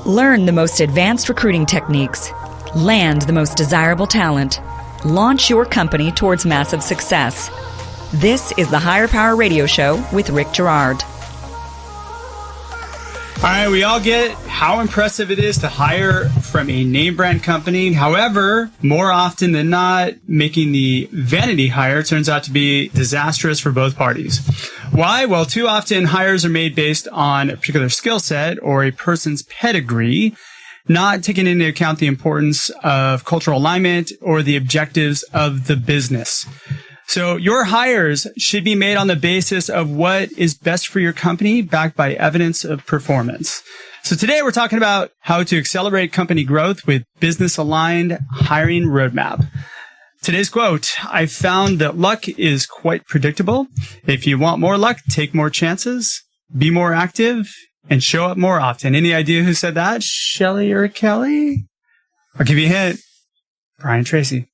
Learn the most advanced recruiting techniques. Land the most desirable talent. Launch your company towards massive success. This is the Higher Power Radio Show with Rick Girard. All right, we all get how impressive it is to hire from a name brand company. However, more often than not, making the vanity hire turns out to be disastrous for both parties. Why? Well, too often hires are made based on a particular skill set or a person's pedigree, not taking into account the importance of cultural alignment or the objectives of the business. So your hires should be made on the basis of what is best for your company, backed by evidence of performance. So today we're talking about how to accelerate company growth with business-aligned hiring roadmap. Today's quote, I found that luck is quite predictable. If you want more luck, take more chances, be more active, and show up more often. Any idea who said that? Shelley or Kelly? I'll give you a hint. Brian Tracy.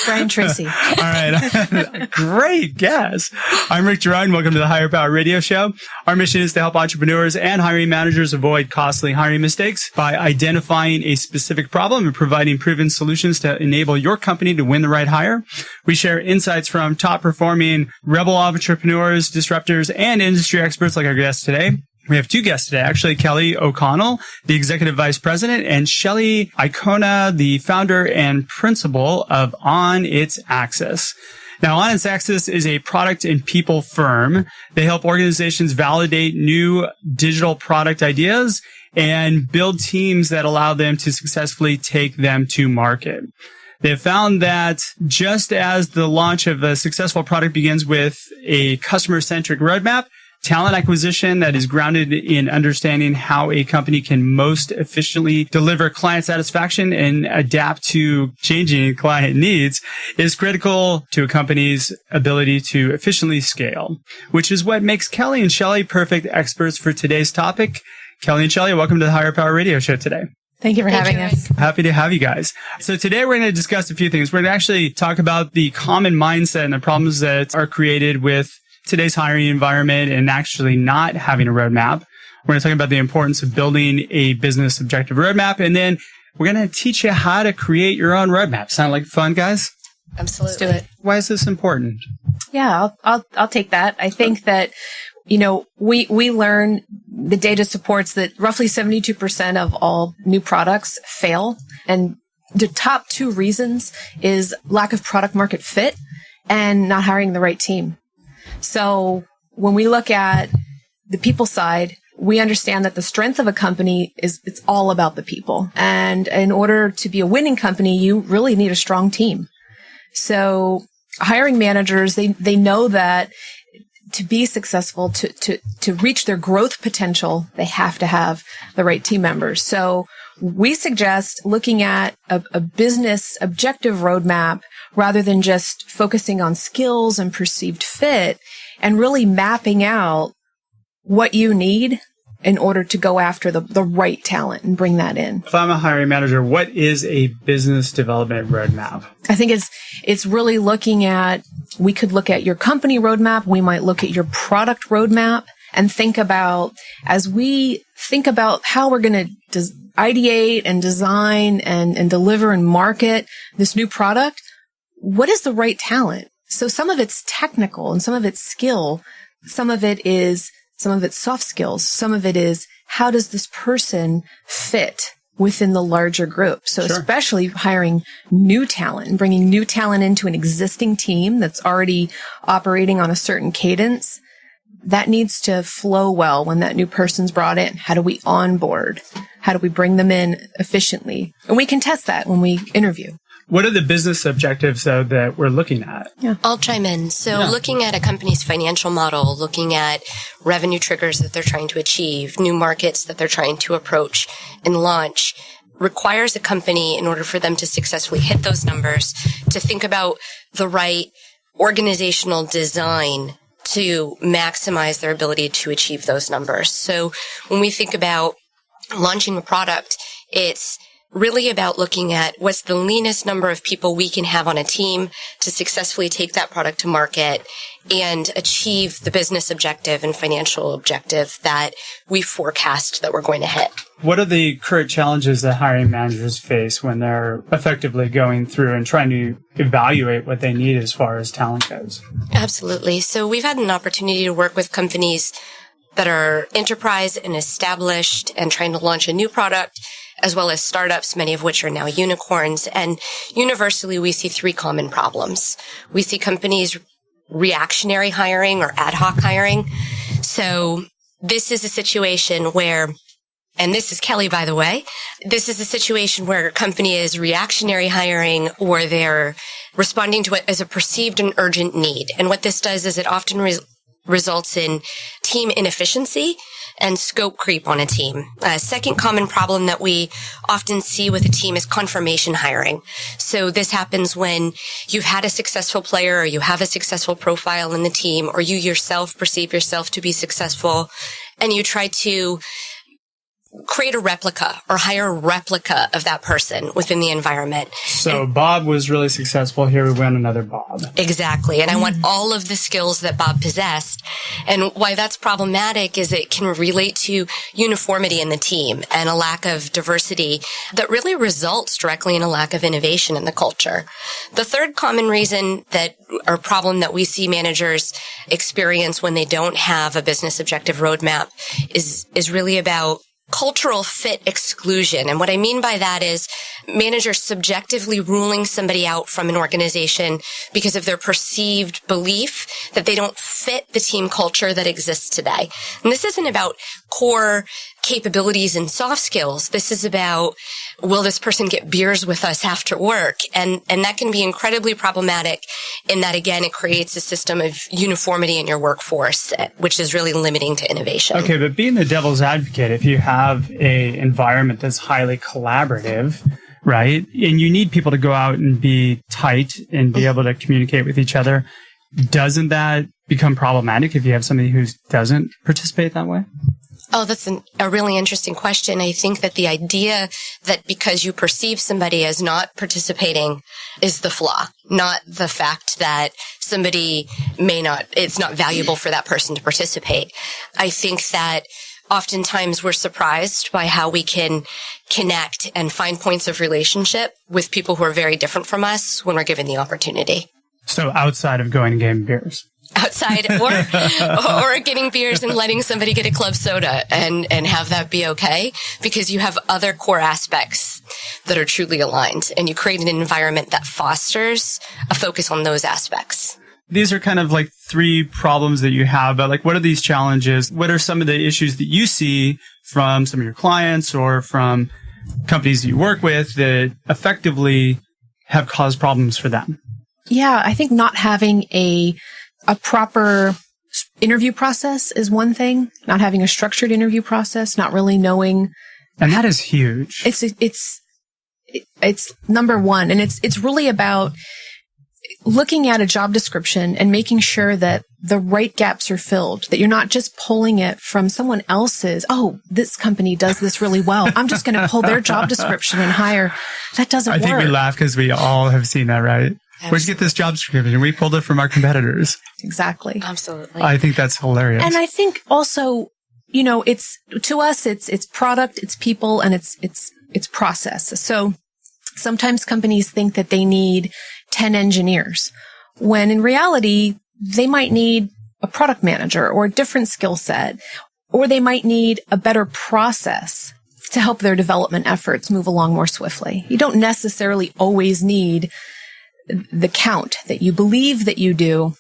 Brian Tracy. All right. Great guess. I'm Rick Girard, and welcome to the Higher Power Radio Show. Our mission is to help entrepreneurs and hiring managers avoid costly hiring mistakes by identifying a specific problem and providing proven solutions to enable your company to win the right hire. We share insights from top performing rebel entrepreneurs, disruptors, and industry experts like our guest today. We have two guests today, actually, Shelley Iocona, the Executive Vice President, and Shelley Iocona, the founder and principal of On Its Axis. Now, On Its Axis is a product and people firm. They help organizations validate new digital product ideas and build teams that allow them to successfully take them to market. They've found that just as the launch of a successful product begins with a customer-centric roadmap, talent acquisition that is grounded in understanding how a company can most efficiently deliver client satisfaction and adapt to changing client needs is critical to a company's ability to efficiently scale, which is what makes Kelly and Shelley perfect experts for today's topic. Kelly and Shelley, welcome to the Higher Power Radio Show today. Thank you for having us. Happy to have you guys. So today we're going to discuss a few things. We're going to actually talk about the common mindset and the problems that are created with today's hiring environment and actually not having a roadmap. We're going to talk about the importance of building a business objective roadmap. And then we're going to teach you how to create your own roadmap. Sound like fun, guys? Absolutely. Let's do it. Why is this important? Yeah, I'll take that. I think that, we learn the data supports that roughly 72% of all new products fail. And the top two reasons is lack of product market fit and not hiring the right team. So when we look at the people side, we understand that the strength of a company it's all about the people. And in order to be a winning company, you really need a strong team. So hiring managers, they know that to be successful, to reach their growth potential, they have to have the right team members. So we suggest looking at a business objective roadmap rather than just focusing on skills and perceived fit, and really mapping out what you need in order to go after the right talent and bring that in. If I'm a hiring manager, what is a business development roadmap? I think it's really looking at, we could look at your company roadmap, we might look at your product roadmap, and think about, as we think about how we're going to ideate and design and deliver and market this new product, what is the right talent? So some of it's technical and some of it's skill. Some of it's soft skills. Some of it is, how does this person fit within the larger group? So Sure. Especially hiring new talent and bringing new talent into an existing team that's already operating on a certain cadence, that needs to flow well when that new person's brought in. How do we onboard? How do we bring them in efficiently? And we can test that when we interview. What are the business objectives, though, that we're looking at? Yeah. I'll chime in. So looking at a company's financial model, looking at revenue triggers that they're trying to achieve, new markets that they're trying to approach and launch, requires a company, in order for them to successfully hit those numbers, to think about the right organizational design to maximize their ability to achieve those numbers. So when we think about launching a product, it's really about looking at what's the leanest number of people we can have on a team to successfully take that product to market and achieve the business objective and financial objective that we forecast that we're going to hit. What are the current challenges that hiring managers face when they're effectively going through and trying to evaluate what they need as far as talent goes? Absolutely. So we've had an opportunity to work with companies that are enterprise and established and trying to launch a new product, as well as startups, many of which are now unicorns. And universally, we see three common problems. We see companies reactionary hiring or ad hoc hiring. So this is a situation where, and this is Kelly, by the way, this is a situation where a company is reactionary hiring or they're responding to it as a perceived and urgent need. And what this does is it often results in team inefficiency and scope creep on a team. A second common problem that we often see with a team is confirmation hiring. So this happens when you've had a successful player or you have a successful profile in the team or you yourself perceive yourself to be successful and you try to create a replica or hire a replica of that person within the environment. So Bob was really successful. Here we went another Bob. Exactly. And I want all of the skills that Bob possessed. And why that's problematic is it can relate to uniformity in the team and a lack of diversity that really results directly in a lack of innovation in the culture. The third common reason that or problem that we see managers experience when they don't have a business objective roadmap is really about cultural fit exclusion. And what I mean by that is managers subjectively ruling somebody out from an organization because of their perceived belief that they don't fit the team culture that exists today. And this isn't about core capabilities and soft skills. This is about, will this person get beers with us after work? And that can be incredibly problematic in that, again, it creates a system of uniformity in your workforce, which is really limiting to innovation. Okay, but being the devil's advocate, if you have a environment that's highly collaborative, right, and you need people to go out and be tight and be able to communicate with each other, doesn't that become problematic if you have somebody who doesn't participate that way? Oh, that's a really interesting question. I think that the idea that because you perceive somebody as not participating is the flaw, not the fact that somebody it's not valuable for that person to participate. I think that oftentimes we're surprised by how we can connect and find points of relationship with people who are very different from us when we're given the opportunity. So outside of going and getting beers. Outside or getting beers and letting somebody get a club soda and have that be okay because you have other core aspects that are truly aligned and you create an environment that fosters a focus on those aspects. These are kind of like three problems that you have, but like what are these challenges? What are some of the issues that you see from some of your clients or from companies that you work with that effectively have caused problems for them? Yeah, I think not having a proper interview process is one thing. Not having a structured interview process, not really knowing. And that is huge. It's number one. And it's really about looking at a job description and making sure that the right gaps are filled, that you're not just pulling it from someone else's, oh, this company does this really well, I'm just going to pull their job description and hire. That doesn't work. I think we laugh because we all have seen that, right? Absolutely. Where'd you get this job description? We pulled it from our competitors. Exactly. Absolutely. I think that's hilarious. And I think also, it's to us, it's product, it's people, and it's process. So sometimes companies think that they need 10 engineers, when in reality, they might need a product manager or a different skill set, or they might need a better process to help their development efforts move along more swiftly. You don't necessarily always need the count that you believe that you do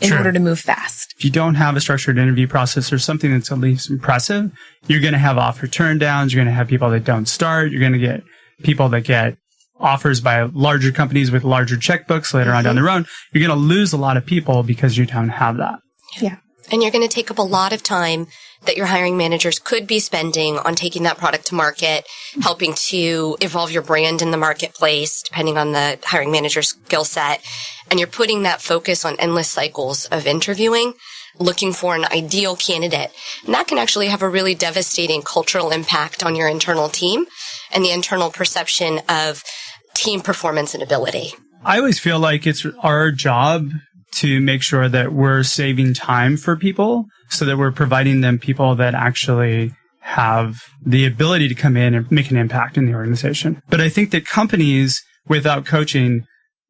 in order to move fast. If you don't have a structured interview process or something that's at least impressive, you're going to have offer turn downs. You're going to have people that don't start. You're going to get people that get offers by larger companies with larger checkbooks later on down the road. You're going to lose a lot of people because you don't have that. Yeah. And you're going to take up a lot of time that your hiring managers could be spending on taking that product to market, helping to evolve your brand in the marketplace, depending on the hiring manager's skill set. And you're putting that focus on endless cycles of interviewing, looking for an ideal candidate. And that can actually have a really devastating cultural impact on your internal team and the internal perception of team performance and ability. I always feel like it's our job to make sure that we're saving time for people so that we're providing them people that actually have the ability to come in and make an impact in the organization. But I think that companies without coaching,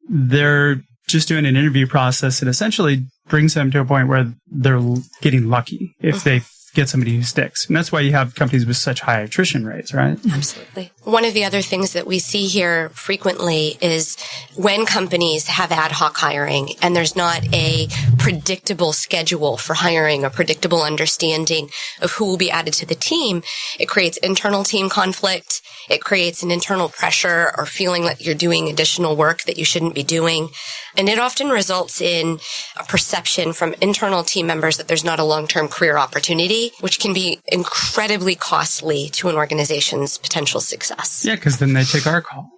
they're just doing an interview process that essentially brings them to a point where they're getting lucky if they get somebody who sticks. And that's why you have companies with such high attrition rates, right? Absolutely. One of the other things that we see here frequently is when companies have ad hoc hiring and there's not a predictable schedule for hiring, a predictable understanding of who will be added to the team, it creates internal team conflict. It creates an internal pressure or feeling that you're doing additional work that you shouldn't be doing. And it often results in a perception from internal team members that there's not a long-term career opportunity, which can be incredibly costly to an organization's potential success. Yeah, because then they take our call.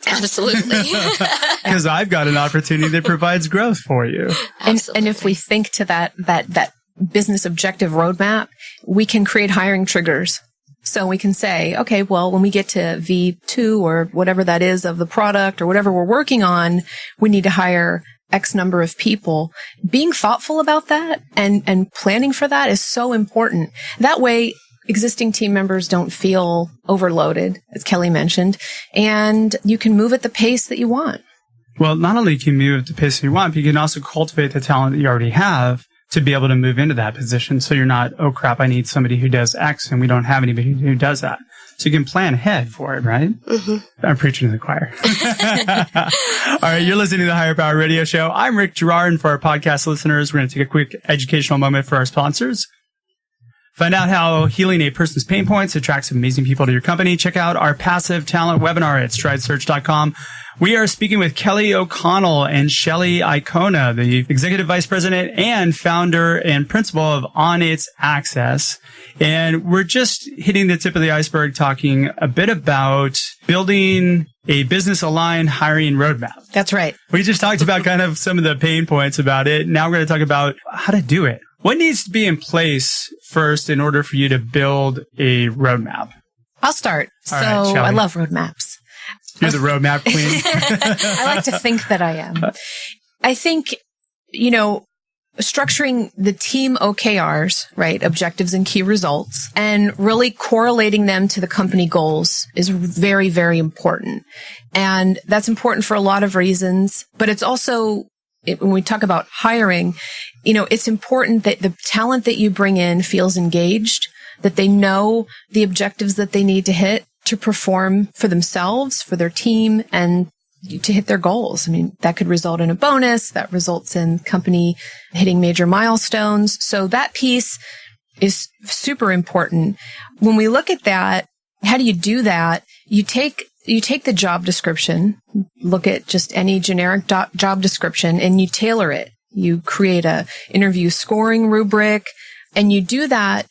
Absolutely. Because I've got an opportunity that provides growth for you. And if we think to that business objective roadmap, we can create hiring triggers. So we can say, okay, well, when we get to V2 or whatever that is of the product or whatever we're working on, we need to hire X number of people. Being thoughtful about that and planning for that is so important. That way, existing team members don't feel overloaded, as Kelly mentioned, and you can move at the pace that you want. Well, not only can you move at the pace you want, but you can also cultivate the talent that you already have to be able to move into that position. So you're not, oh crap, I need somebody who does X and we don't have anybody who does that. So you can plan ahead for it, right? Mm-hmm. I'm preaching to the choir. All right. You're listening to the Higher Power Radio Show. I'm Rick Girard. And for our podcast listeners, we're going to take a quick educational moment for our sponsors. Find out how healing a person's pain points attracts amazing people to your company. Check out our passive talent webinar at stridesearch.com. We are speaking with Shelley Iocona and Shelley Iocona, the Executive Vice President and founder and principal of On Its Access. And we're just hitting the tip of the iceberg talking a bit about building a business-aligned hiring roadmap. That's right. We just talked about kind of some of the pain points about it. Now we're going to talk about how to do it. What needs to be in place first in order for you to build a roadmap? I'll start. All right, Shelley. I love roadmaps. You're the roadmap queen. I like to think that I am. I think, structuring the team OKRs, right? Objectives and key results, and really correlating them to the company goals is very, very important. And that's important for a lot of reasons, but it's also, when we talk about hiring, it's important that the talent that you bring in feels engaged, that they know the objectives that they need to hit to perform for themselves, for their team, and to hit their goals. I mean, that could result in a bonus, that results in company hitting major milestones. So that piece is super important. When we look at that, how do you do that? You take the job description, look at just any generic job description, and you tailor it. You create a interview scoring rubric, and you do that,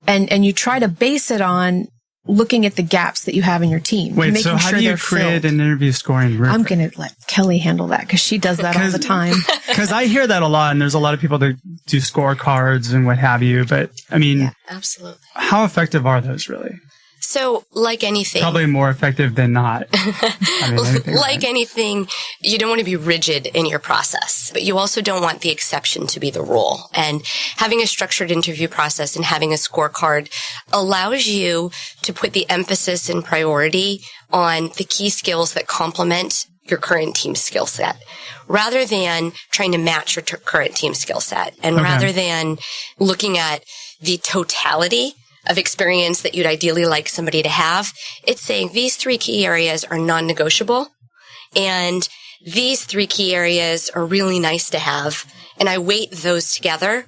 and you try to base it on looking at the gaps that you have in your team. Wait, so how do you create an interview scoring rubric? I'm going to let Kelly handle that because she does that all the time. Because I hear that a lot, and there's a lot of people that do scorecards and what have you. But I mean, yeah, absolutely. How effective are those really? So, like anything, probably more effective than not. Anything, you don't want to be rigid in your process, but you also don't want the exception to be the rule. And having a structured interview process and having a scorecard allows you to put the emphasis and priority on the key skills that complement your current team skill set, rather than trying to match your current team skill set, and rather than looking at the totality of experience that you'd ideally like somebody to have. It's saying these 3 key areas are non-negotiable, and these 3 key areas are really nice to have. And I weight those together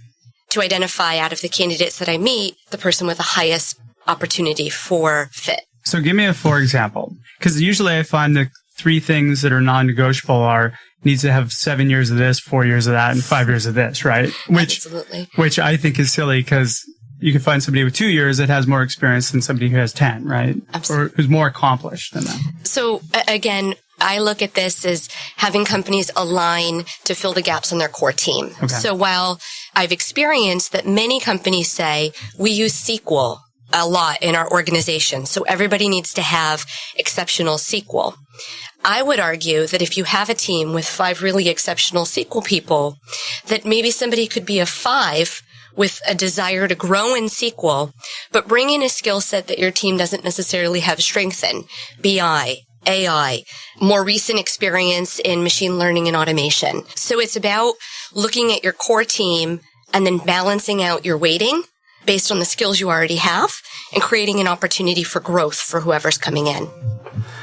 to identify out of the candidates that I meet, the person with the highest opportunity for fit. So give me a for example, because usually I find the 3 things that are non-negotiable needs to have 7 years of this, 4 years of that, and 5 years of this, right? Absolutely. Which I think is silly because you can find somebody with 2 years that has more experience than somebody who has 10, right? Absolutely. Or who's more accomplished than them. So again, I look at this as having companies align to fill the gaps on their core team. Okay. So while I've experienced that many companies say we use SQL a lot in our organization. So everybody needs to have exceptional SQL. I would argue that if you have a team with 5 really exceptional SQL people, that maybe somebody could be a 5 with a desire to grow in SQL, but bring in a skill set that your team doesn't necessarily have strength in. BI, AI, more recent experience in machine learning and automation. So it's about looking at your core team and then balancing out your weighting based on the skills you already have and creating an opportunity for growth for whoever's coming in.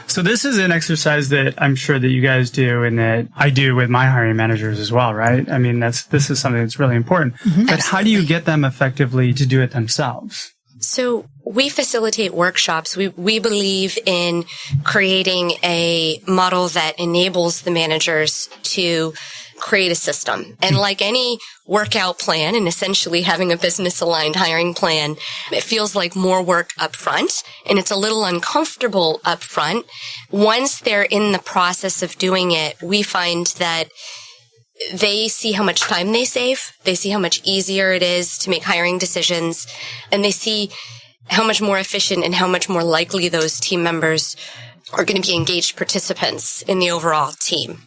So this is an exercise that I'm sure that you guys do and that I do with my hiring managers as well, right? I mean, this is something that's really important. Mm-hmm. But How do you get them effectively to do it themselves? So we facilitate workshops. We believe in creating a model that enables the managers to create a system. And like any workout plan and essentially having a business aligned hiring plan, it feels like more work up front and it's a little uncomfortable up front. Once they're in the process of doing it, we find that they see how much time they save. They see how much easier it is to make hiring decisions, and they see how much more efficient and how much more likely those team members are going to be engaged participants in the overall team.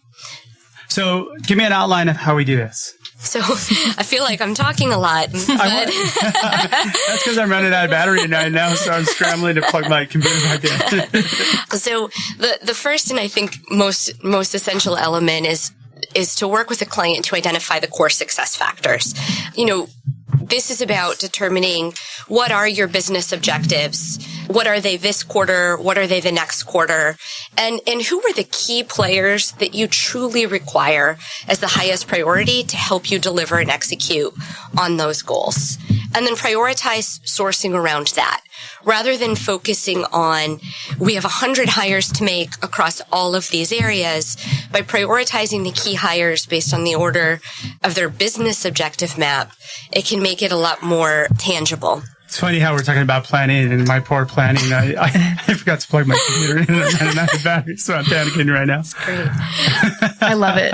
So give me an outline of how we do this. So I feel like I'm talking a lot. But that's because I'm running out of battery right now, so I'm scrambling to plug my computer back in. So the first and I think most essential element is to work with a client to identify the core success factors. You know, this is about determining what are your business objectives, what are they this quarter, what are they the next quarter, and who are the key players that you truly require as the highest priority to help you deliver and execute on those goals. And then prioritize sourcing around that. Rather than focusing on, we have 100 hires to make across all of these areas, by prioritizing the key hires based on the order of their business objective map, it can make it a lot more tangible. It's funny how we're talking about planning and my poor planning. I forgot to plug my computer in and I'm running out of battery, so I'm panicking right now. That's great. I love it.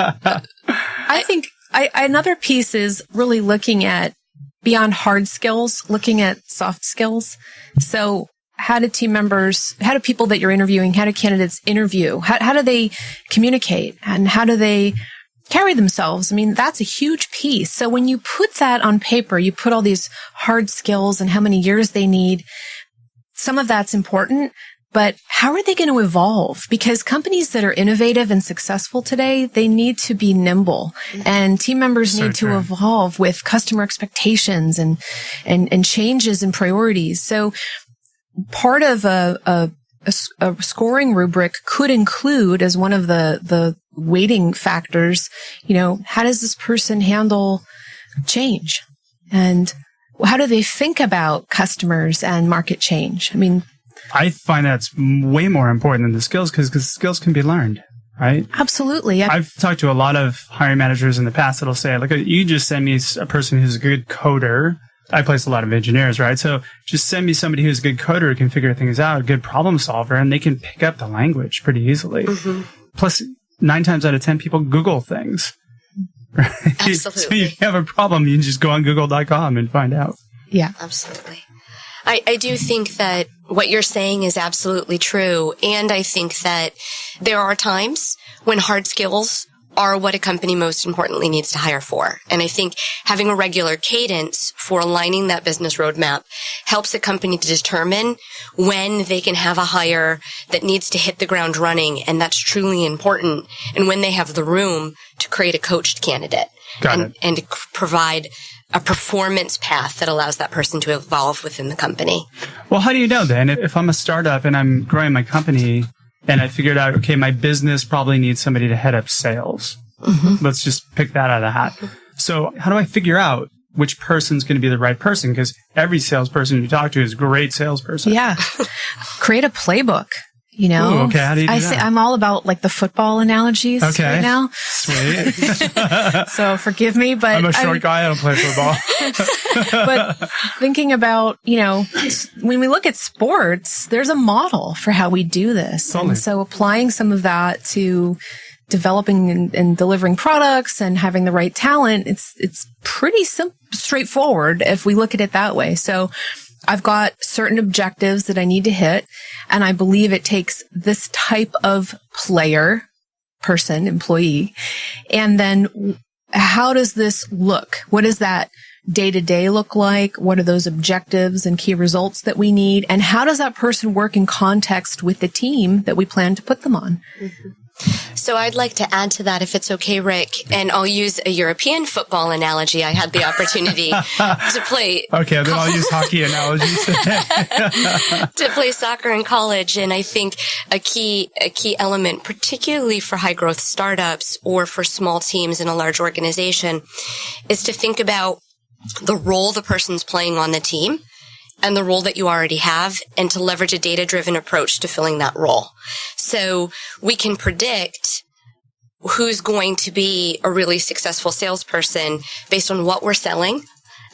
I think another piece is really looking at beyond hard skills, looking at soft skills. So how do people that you're interviewing, how do candidates interview? How do they communicate? And how do they carry themselves? I mean, that's a huge piece. So when you put that on paper, you put all these hard skills and how many years they need, some of that's important. But how are they going to evolve? Because companies that are innovative and successful today, they need to be nimble, and team members need to evolve with customer expectations and changes in priorities. So part of a scoring rubric could include, as one of the weighting factors, you know, how does this person handle change? And how do they think about customers and market change? I mean, I find that's way more important than the skills because skills can be learned, right? Absolutely. I've talked to a lot of hiring managers in the past that'll say, look, you just send me a person who's a good coder. I place a lot of engineers, right? So just send me somebody who's a good coder who can figure things out, a good problem solver, and they can pick up the language pretty easily. Mm-hmm. Plus, 9 times out of 10 people Google things, right? Absolutely. So if you have a problem, you can just go on google.com and find out. Yeah, absolutely. I do think that what you're saying is absolutely true. And I think that there are times when hard skills are what a company most importantly needs to hire for. And I think having a regular cadence for aligning that business roadmap helps a company to determine when they can have a hire that needs to hit the ground running. And that's truly important. And when they have the room to create a coached candidate and to provide a performance path that allows that person to evolve within the company. Well, how do you know then? If I'm a startup and I'm growing my company and I figured out, okay, my business probably needs somebody to head up sales. Mm-hmm. Let's just pick that out of the hat. Mm-hmm. So how do I figure out which person's going to be the right person? Because every salesperson you talk to is a great salesperson. Yeah. Create a playbook. You know, ooh, okay, how do you do that? I'm all about like the football analogies right now. Sweet. So forgive me, but I'm a short guy. I don't play football. But thinking about, you know, when we look at sports, there's a model for how we do this. Totally. And so applying some of that to developing and delivering products and having the right talent, it's pretty straightforward if we look at it that way. So I've got certain objectives that I need to hit, and I believe it takes this type of player, person, employee. And then how does this look? What does that day-to-day look like? What are those objectives and key results that we need? And how does that person work in context with the team that we plan to put them on? Mm-hmm. So I'd like to add to that, if it's okay, Rick, and I'll use a European football analogy. I had the opportunity to play. Okay, then I'll use hockey analogies. To play soccer in college. And I think a key element, particularly for high growth startups or for small teams in a large organization, is to think about the role the person's playing on the team and the role that you already have, and to leverage a data-driven approach to filling that role. So we can predict who's going to be a really successful salesperson based on what we're selling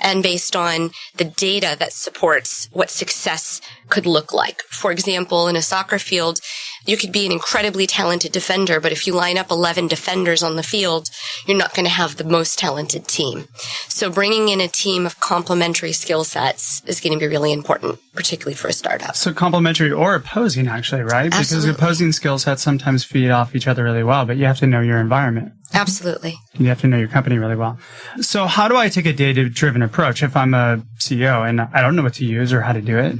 and based on the data that supports what success could look like. For example, in a soccer field, you could be an incredibly talented defender, but if you line up 11 defenders on the field, you're not going to have the most talented team. So bringing in a team of complementary skill sets is going to be really important, particularly for a startup. So complementary or opposing, actually, right? Absolutely. Because opposing skill sets sometimes feed off each other really well, but you have to know your environment. Absolutely. You have to know your company really well. So how do I take a data-driven approach if I'm a CEO and I don't know what to use or how to do it?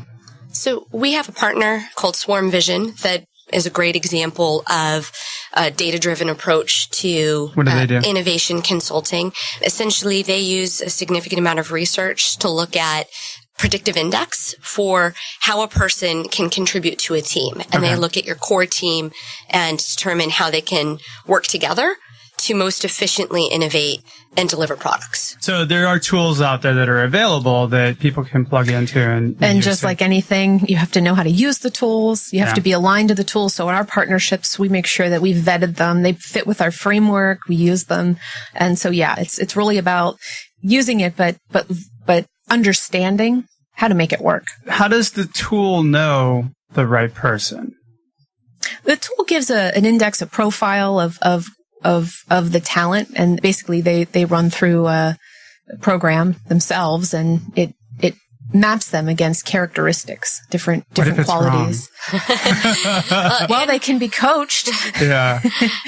So we have a partner called Swarm Vision that is a great example of a data-driven approach to What do they do? Innovation consulting. Essentially, they use a significant amount of research to look at predictive index for how a person can contribute to a team. And They look at your core team and determine how they can work together to most efficiently innovate and deliver products. So there are tools out there that are available that people can plug into and just like anything, you have to know how to use the tools. You have to be aligned to the tools. So in our partnerships, we make sure that we've vetted them. They fit with our framework. We use them. And so, it's really about using it, but understanding how to make it work. How does the tool know the right person? The tool gives an index, a profile of the talent, and basically they run through a program themselves, and it maps them against characteristics, different qualities. Well, they can be coached. Yeah.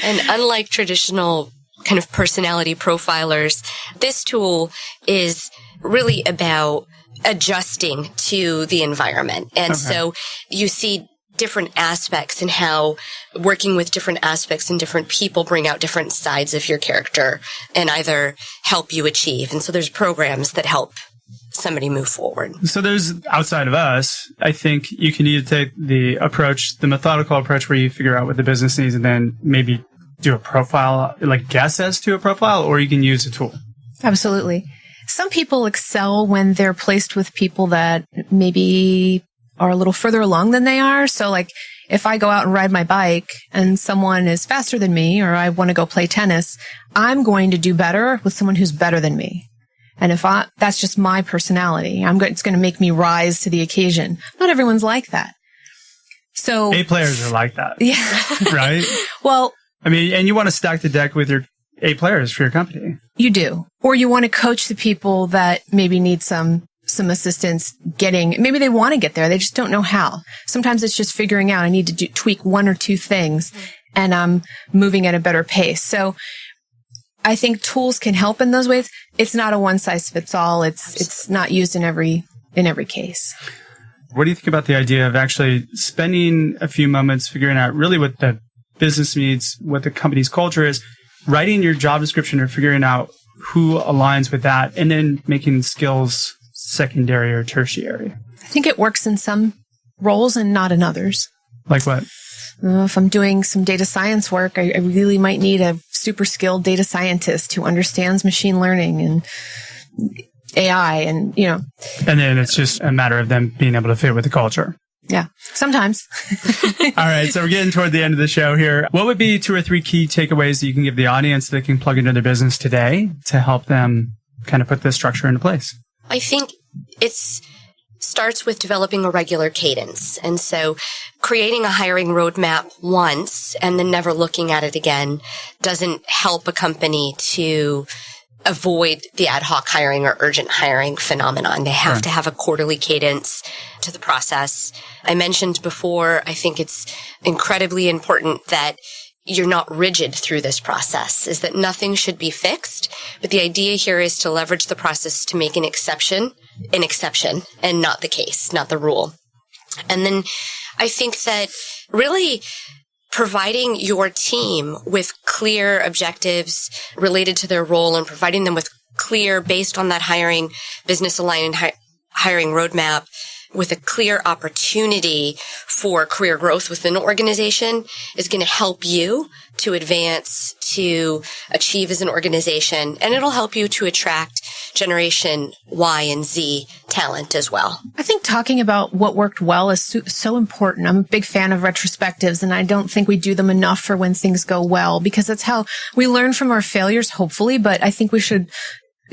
And unlike traditional kind of personality profilers, this tool is really about adjusting to the environment. And so you see different aspects and how working with different aspects and different people bring out different sides of your character and either help you achieve. And so there's programs that help somebody move forward. So there's, outside of us, I think you can either take the methodical approach where you figure out what the business needs and then maybe do a profile, like guess as to a profile, or you can use a tool. Absolutely. Some people excel when they're placed with people that maybe are a little further along than they are. So like if I go out and ride my bike and someone is faster than me, or I want to go play tennis, I'm going to do better with someone who's better than me. And that's just my personality. It's going to make me rise to the occasion. Not everyone's like that. So A players are like that. Yeah. Right? Well, I mean, and you want to stack the deck with your A players for your company. You do. Or you want to coach the people that maybe need some assistance maybe they want to get there. They just don't know how. Sometimes it's just figuring out I need to tweak one or two things and I'm moving at a better pace. So I think tools can help in those ways. It's not a one size fits all. It's not used in every case. What do you think about the idea of actually spending a few moments figuring out really what the business needs, what the company's culture is, writing your job description or figuring out who aligns with that, and then making skills secondary or tertiary? I think it works in some roles and not in others. Like what? If I'm doing some data science work, I really might need a super skilled data scientist who understands machine learning and AI and. And then it's just a matter of them being able to fit with the culture. Yeah, sometimes. All right, so we're getting toward the end of the show here. What would be 2 or 3 key takeaways that you can give the audience that can plug into their business today to help them kind of put this structure into place? I think it starts with developing a regular cadence. And so creating a hiring roadmap once and then never looking at it again doesn't help a company to avoid the ad hoc hiring or urgent hiring phenomenon. They have to have a quarterly cadence to the process. I mentioned before, I think it's incredibly important that you're not rigid through this process, is that nothing should be fixed. But the idea here is to leverage the process to make an exception and not the case, not the rule. And then I think that really providing your team with clear objectives related to their role and providing them with clear, based on that hiring, business aligned hiring roadmap, with a clear opportunity for career growth within an organization is going to help you to advance, to achieve as an organization, and it'll help you to attract Generation Y and Z talent as well. I think talking about what worked well is so important. I'm a big fan of retrospectives, and I don't think we do them enough for when things go well, because that's how we learn from our failures, hopefully, but I think we should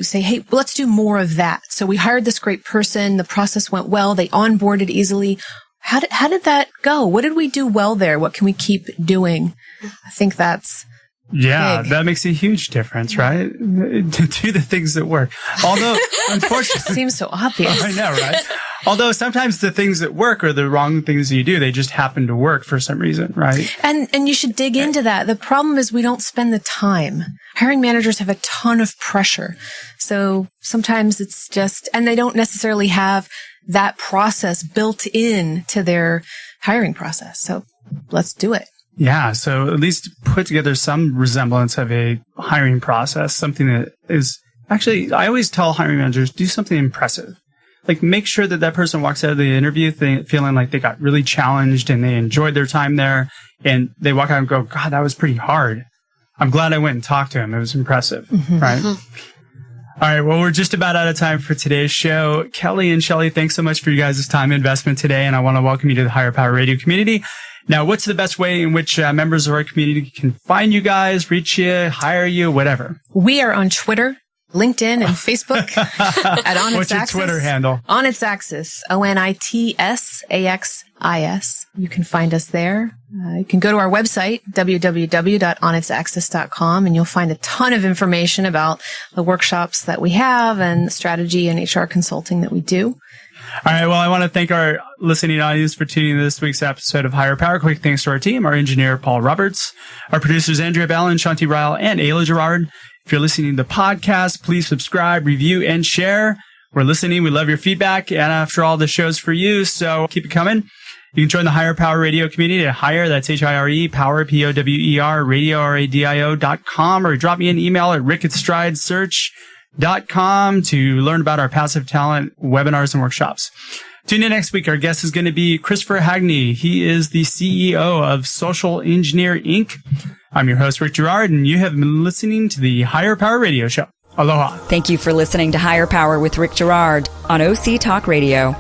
say, hey, let's do more of that. So we hired this great person. The process went well. They onboarded easily. How did that go? What did we do well there? What can we keep doing? I think that's big. That makes a huge difference, right? To do the things that work. Although, unfortunately, it seems so obvious. I know, right? Although sometimes the things that work are the wrong things that you do. They just happen to work for some reason, right? And you should dig into that. The problem is we don't spend the time. Hiring managers have a ton of pressure. So sometimes it's just, and they don't necessarily have that process built in to their hiring process. So let's do it. Yeah. So at least put together some resemblance of a hiring process, something that is actually, I always tell hiring managers, do something impressive. Like, make sure that person walks out of the interview feeling like they got really challenged and they enjoyed their time there. And they walk out and go, God, that was pretty hard. I'm glad I went and talked to him. It was impressive. Right? All right. Well, we're just about out of time for today's show. Kelly and Shelley, thanks so much for you guys' time investment today. And I want to welcome you to the Higher Power Radio community. Now, what's the best way in which members of our community can find you guys, reach you, hire you, whatever? We are on Twitter, LinkedIn, and Facebook at On Its What's your Axis. Twitter handle? On Its Axis, ONITSAXIS. You can find us there. You can go to our website, www.onitsaxis.com, and you'll find a ton of information about the workshops that we have and the strategy and HR consulting that we do. All right. Well, I want to thank our listening audience for tuning in to this week's episode of Higher Power. Quick thanks to our team, our engineer, Paul Roberts, our producers, Andrea Ballin, Shanti Ryle, and Ayla Gerard. If you're listening to the podcast, please subscribe, review, and share. We're listening. We love your feedback. And after all, the show's for you. So keep it coming. You can join the Higher Power Radio community at Higher, that's HIRE, Power, POWER, radio, RADIO.com, or drop me an email at rick@stridesearch.com to learn about our passive talent webinars and workshops. Tune in next week. Our guest is going to be Christopher Hagney. He is the CEO of Social Engineer, Inc. I'm your host, Rick Gerard, and you have been listening to the Higher Power Radio Show. Aloha. Thank you for listening to Higher Power with Rick Gerard on OC Talk Radio.